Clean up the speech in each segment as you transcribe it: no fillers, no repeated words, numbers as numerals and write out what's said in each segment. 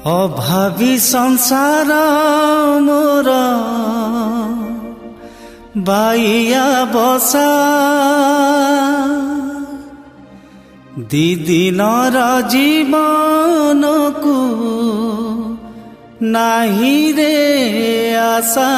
अभावी संसार मोर बाइया बसा दिदिनर जीवन को नाही रे आशा।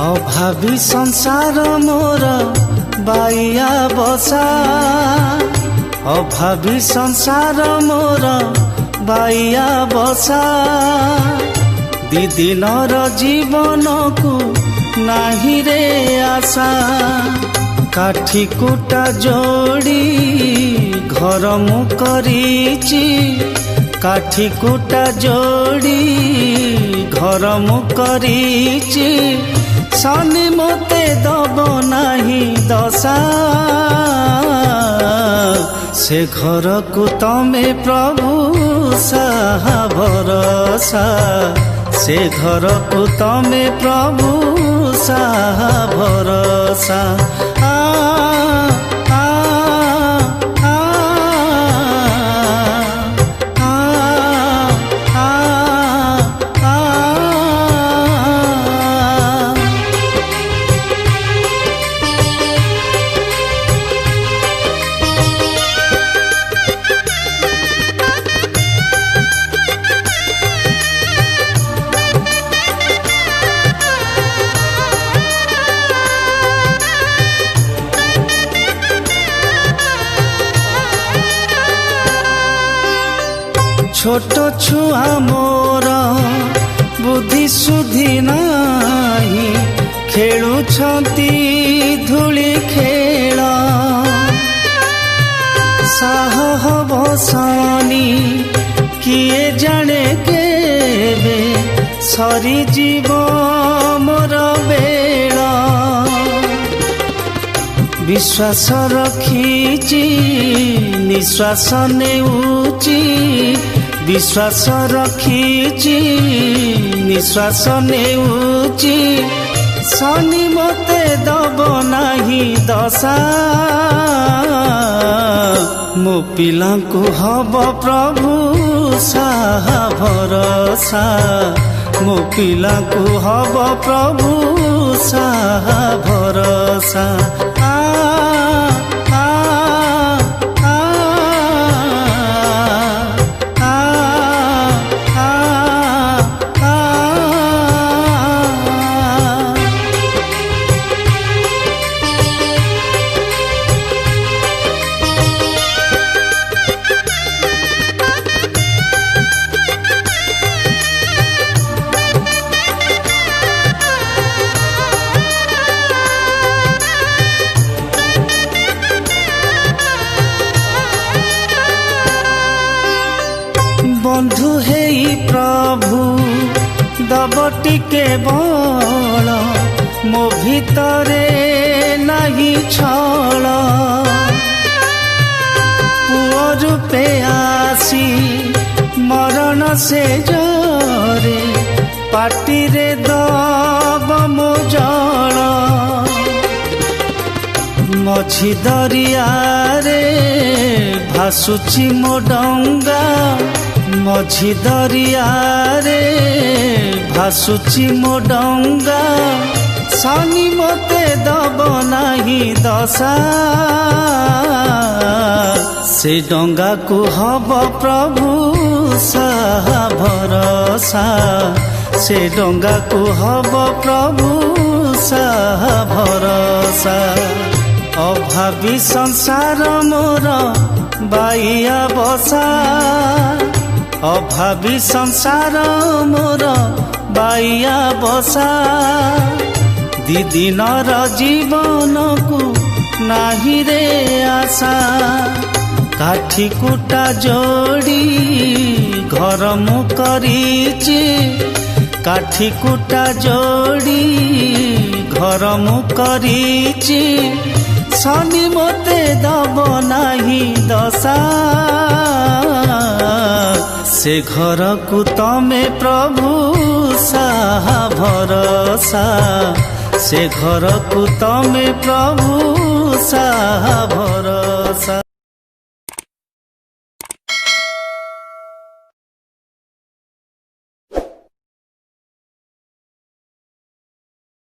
अभावी संसार मोर बाइया बसा अभावी संसार मोर बाइया बसा दिदिनर जीवन को नाही रे आशा। काठी कुटा जोड़ी घर मु करिची काठी कुटा जोड़ी घर मु करिची शनि मते दब नाही दशा। से घर को तमे प्रभु साहा भरोसा से घर को तमे प्रभु साहा भरोसा। छोट छुआ मोर बुद्धि सुधी नाही खेलुछंती धूली खेल साह बसनी किए जाने केबे सरी जीव मोर बेला। विश्वास रखीची निश्वास नेउची विश्वास रखीची निश्वास नेउची शनि मते दब नाही दशा। मो पिला को हब प्रभु साहा भरोसा मो पिला को हब प्रभु साहा भरोसा। बंधु हे प्रभु दब टिके बल मो भितरे नहीं छल। पुओ रूपे आसी मरण से जरे पाटी रे दब मो जल। मझी दरिया रे भासुची मो डंगा मझी दरिया रे भासुची मो डंगा शनि मते दब नाही दशा। से डंगा को हब प्रभु साहा भरोसा से डंगा को हब प्रभु साहा भरोसा। अभावी संसार मोर बाइया बसा अभावी संसार मोर बाइया बसा दिदिनर जीवन को नाही रे आशा। काठी कुटा जोड़ी घर मु करिछि काठी कुटा जोड़ी घर मु करिछि शनि मते दब नाही दशा से घर को तमे प्रभु साहा भरोसा से घर को तमे प्रभु साहा भरोसा।